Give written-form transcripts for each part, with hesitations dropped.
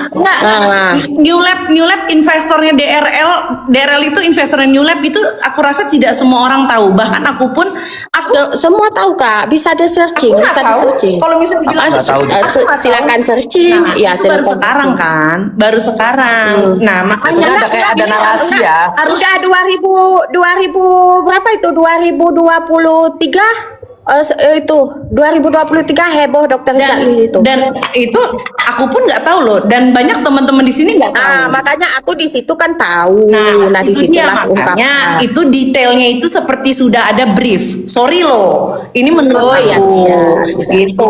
Enggak. Nah, New Lab investornya DRL itu investornya New Lab itu aku rasa tidak semua orang tahu. Bahkan aku pun semua tahu Kak, bisa di searching, aku nggak bisa di tahu. searching. Kalau misalnya dibilang nggak tahu. Silakan searching. Nah, Ya, itu baru silakan sekarang searching. kan, baru sekarang. Nah, makanya Tentunya ada kayak ada narasi ya. Udah 2000 berapa itu 2023 itu 2023 heboh dokter Rizal itu. dan itu aku pun nggak tahu loh, dan banyak teman-teman di sini nggak tahu. Makanya aku di situ kan tahu. Nah di itu situ dia, lah makanya itu detailnya itu seperti sudah ada brief. Sorry loh, ini menurut iya, aku. Gitu.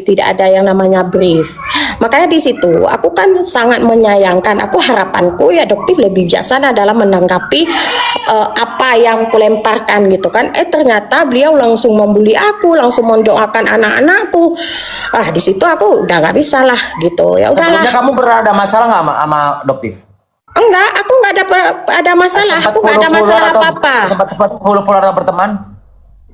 Tidak ada yang namanya brief. Makanya di situ aku kan sangat menyayangkan. Aku harapanku ya dokter lebih bijaksana dalam menanggapi apa yang kulemparkan gitu kan. Ternyata beliau langsung membuli aku, langsung mendoakan anak-anakku. Di situ aku udah nggak bisa lah gitu. Ya udahlah. Sebelumnya kamu pernah ada masalah nggak sama Doktif? Enggak, aku nggak ada masalah. Aku nggak ada masalah apa-apa. Sempat follow atau berteman?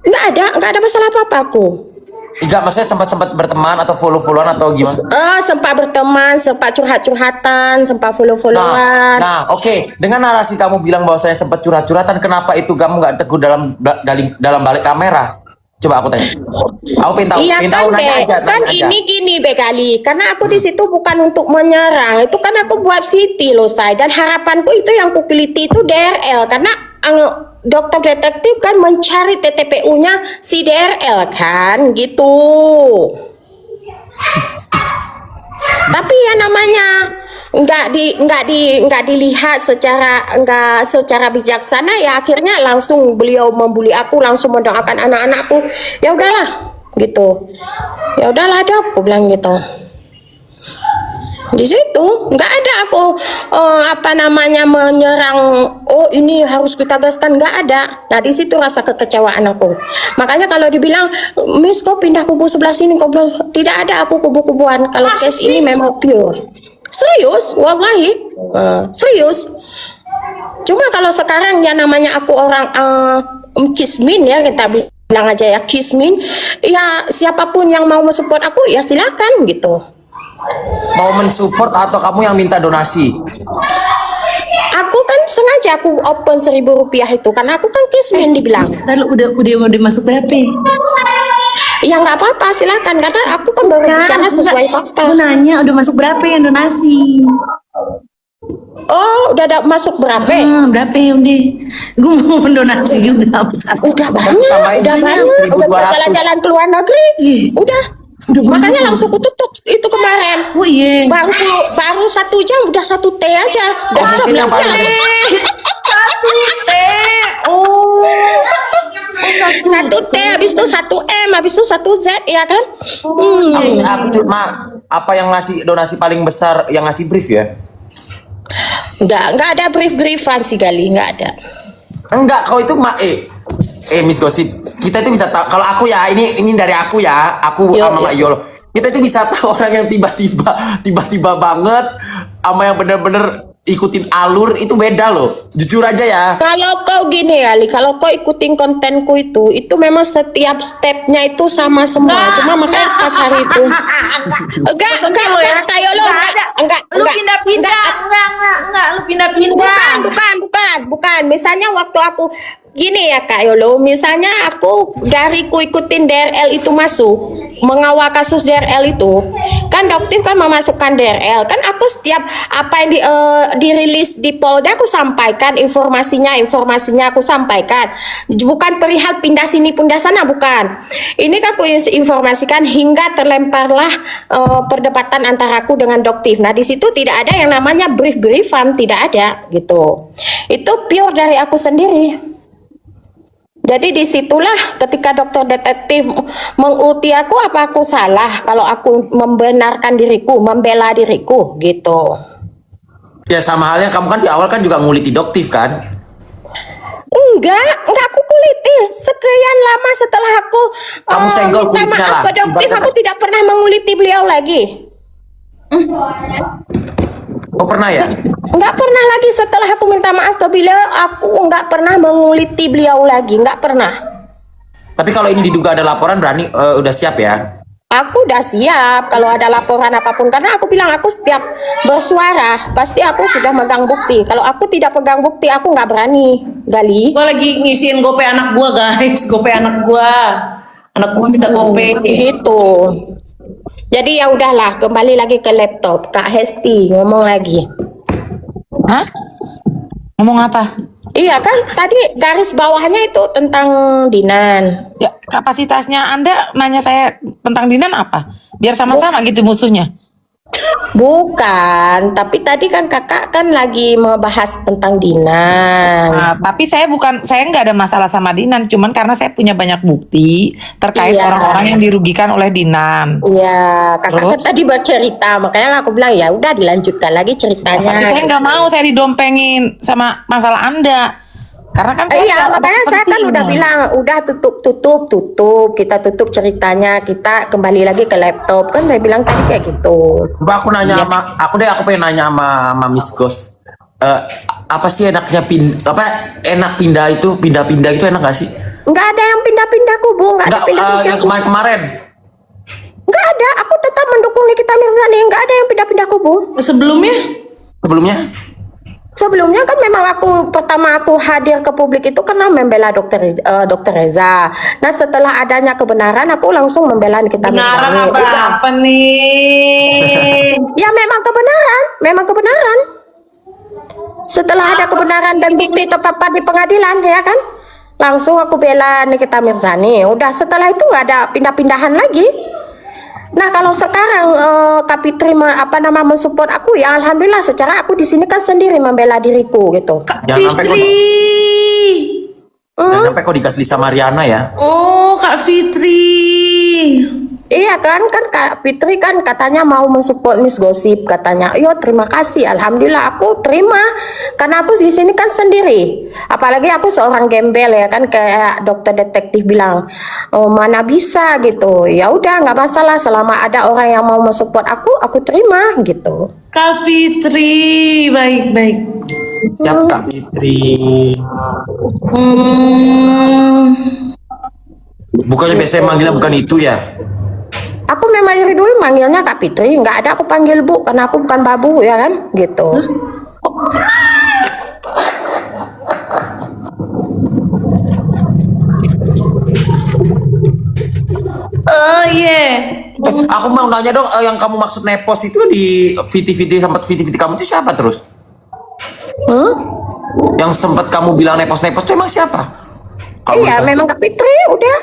Nggak ada masalah apa-apa aku. Enggak, maksudnya sempat berteman atau follow-followan atau gimana? Sempat berteman, sempat curhat-curhatan, sempat follow-followan. Nah, oke. Dengan narasi kamu bilang bahwa saya sempat curhat-curhatan, kenapa itu kamu nggak teguh dalam balik kamera? Coba aku tanya. Aku pengen tahu, Iya kan, nanya aja. Ini gini Bekali, karena aku di situ bukan untuk menyerang, itu kan aku buat VT loh say, dan harapanku itu yang kukeliti itu DRL, karena dokter detektif kan mencari TTPU-nya si DRL kan, gitu. Tapi ya namanya nggak dilihat secara bijaksana, ya akhirnya langsung beliau membuli aku, langsung mendoakan anak-anakku. Ya udahlah gitu. Ya udahlah dok, aku bilang gitu. Di situ nggak ada aku menyerang, ini harus kita gaskan, nggak ada. Nah di situ rasa kekecewaan aku. Makanya kalau dibilang Miss kok pindah kubu sebelah sini, kok belum, tidak ada aku kubu-kubuan. Kalau case ini memang pure serius, wallahi serius. Cuma kalau sekarang ya namanya aku orang kismin, ya kita bilang aja ya kismin, ya siapapun yang mau mensupport aku ya silakan gitu. Mau mensupport atau kamu yang minta donasi? Aku kan sengaja aku open 1.000 rupiah itu karena aku kan kismin dibilang. Lalu udah masuk berapa? Ya nggak apa-apa, silakan, karena aku kan baru bicara sesuai fakta. Aku nanya udah masuk berapa yang donasi? Oh, udah ada masuk berapa? Berapa ya udah? Gue mau mendonasi juga. Udah banyak, udah jalan-jalan ke luar negeri. Udah. Makanya langsung kututup itu kemarin. Oh iya. Baru 1 jam udah 1 T aja. Udah mungkin yang paling 1 T. 1 T, habis itu 1 M, habis itu 1 Z, ya kan? Apa yang ngasih donasi paling besar yang ngasih brief ya? Enggak ada brief-briefan sih Gali, enggak ada. Enggak, kau itu Miss Gosip, kita itu bisa tahu. Kalau aku ya, ini dari aku ya, aku sama Mak Yolo. Kita itu bisa tahu orang yang tiba-tiba banget sama yang bener-bener ikutin alur, itu beda loh. Jujur aja ya. Kalau kau gini kali, kalau kau ikutin kontenku itu memang setiap stepnya itu sama semua. Cuma makanya pas hari itu enggak kayak lo enggak lu pindah-pindah. Enggak, lu pindah-pindah. Bukan. Misalnya waktu aku gini ya Kak Yolo, misalnya aku dari ku ikutin DRL itu masuk mengawal kasus DRL itu kan, dokter kan memasukkan DRL kan, aku setiap apa yang dirilis di Polda aku sampaikan informasinya aku sampaikan, bukan perihal pindah sini pindah sana, bukan. Ini kan aku informasikan hingga terlemparlah perdebatan antara aku dengan dokter. Nah di situ tidak ada yang namanya briefan, tidak ada gitu. Itu pure dari aku sendiri. Jadi disitulah ketika dokter detektif menguti aku, apa aku salah kalau aku membenarkan diriku, membela diriku gitu. Ya sama halnya kamu kan di awal kan juga nguliti doktif kan? Enggak aku kuliti. Sekian lama setelah aku kamu senggol minta kulitnya maaf lah. ke dokter, aku tidak pernah menguliti beliau lagi. Oh pernah ya? Enggak pernah lagi setelah aku minta maaf ke beliau, aku enggak pernah menguliti beliau lagi, enggak pernah. Tapi kalau ini diduga ada laporan, berani udah siap ya? Aku udah siap kalau ada laporan apapun, karena aku bilang aku setiap bersuara pasti aku sudah megang bukti. Kalau aku tidak pegang bukti aku nggak berani, Gali. Gua lagi ngisiin GoPay anak gua, guys. GoPay anak gua. Anak gua minta GoPay. Gitu. Jadi ya udahlah, kembali lagi ke laptop. Kak Hesti ngomong lagi. Hah? Ngomong apa? Iya kan tadi garis bawahnya itu tentang Dinan. Ya, kapasitasnya Anda nanya saya tentang Dinan apa? Biar sama-sama gitu musuhnya. Bukan, tapi tadi kan kakak kan lagi membahas tentang Dinan. Nah, tapi saya nggak ada masalah sama Dinan, cuman karena saya punya banyak bukti terkait Iya. orang-orang yang dirugikan oleh Dinan. Iya, kakak kan Terus? tadi bercerita, makanya aku bilang ya udah dilanjutkan lagi ceritanya. Tapi saya nggak mau saya didompengin sama masalah Anda. Karena kan saya Iya, nggak ada makanya saya kan kepentingan. udah bilang, udah tutup, kita tutup ceritanya, kita kembali lagi ke laptop, kan saya bilang tadi kayak gitu. Coba aku nanya sama aku pengen nanya sama Miss Ghost. Apa sih enaknya enak pindah-pindah itu enak gak sih? Nggak ada yang pindah-pindah kubu, nggak ada Enggak, pindah-pindah. yang kemarin-kemarin. Nggak ada, aku tetap mendukung Nikita Mirzani, nggak ada yang pindah-pindah kubu. Sebelumnya Sebelumnya? Sebelumnya kan memang pertama aku hadir ke publik itu karena membela Dokter Reza. Nah setelah adanya kebenaran aku langsung membela Nikita kebenaran Mirzani. apa nih? Ya memang kebenaran. Setelah ada kebenaran dan bukti terpapat di pengadilan ya kan, langsung aku bela Nikita Mirzani. Udah setelah itu nggak ada pindah-pindahan lagi. Nah kalau sekarang Kak Fitri mensupport aku ya alhamdulillah, secara aku di sini kan sendiri membela diriku gitu. Jangan sampai Fitri. Jangan sampai kok dikasih sama Mariana ya. Oh, Kak Fitri. Iya kan Kak Fitri kan katanya mau mensupport Miss Gosip katanya. Yo terima kasih, alhamdulillah aku terima karena aku di sini kan sendiri. Apalagi aku seorang gembel ya kan, kayak dokter detektif bilang, oh, mana bisa gitu. Ya udah nggak masalah selama ada orang yang mau mensupport aku terima gitu. Kak Fitri, baik-baik. Siap Kak Fitri. Bukannya biasanya manggilnya bukan itu ya? Aku memang dari dulu manggilnya Kak Fitri, nggak ada aku panggil Bu karena aku bukan babu ya kan gitu. Oh iya. Aku mau nanya dong, yang kamu maksud nepos itu di VT kamu itu siapa terus? Yang sempat kamu bilang nepos itu emang siapa? Kalau Iya boleh tahu. memang Kak Fitri udah.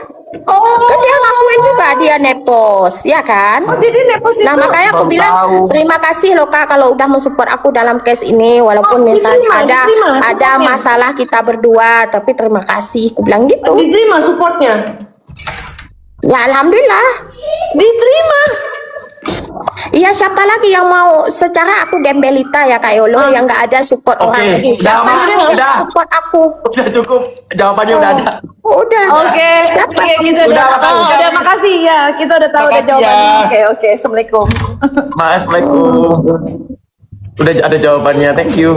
Oh, Kan dia ngakuin juga dia nepos, ya kan? oh jadi nepos itu. Nah makanya aku baru bilang tahu. terima kasih loh Kak kalau udah mensupport aku dalam case ini, walaupun Oh, misalnya diterima, ada supportnya. masalah kita berdua, tapi terima kasih, aku bilang gitu. Diterima supportnya. Ya alhamdulillah. Diterima. Iya siapa lagi yang mau, secara aku gembelita ya Kak Yolo yang nggak ada support Oke, orang lagi. udah, Siapa Ma, yang mau udah. support aku? Udah cukup, jawabannya udah ada. Udah. Oke, Siapa? iya kita Udah, udah. makasih, Udah guys. makasih ya. Kita udah tahu udah Makasih jawabannya. ya. Oke, assalamualaikum. Assalamualaikum. Udah ada jawabannya, thank you.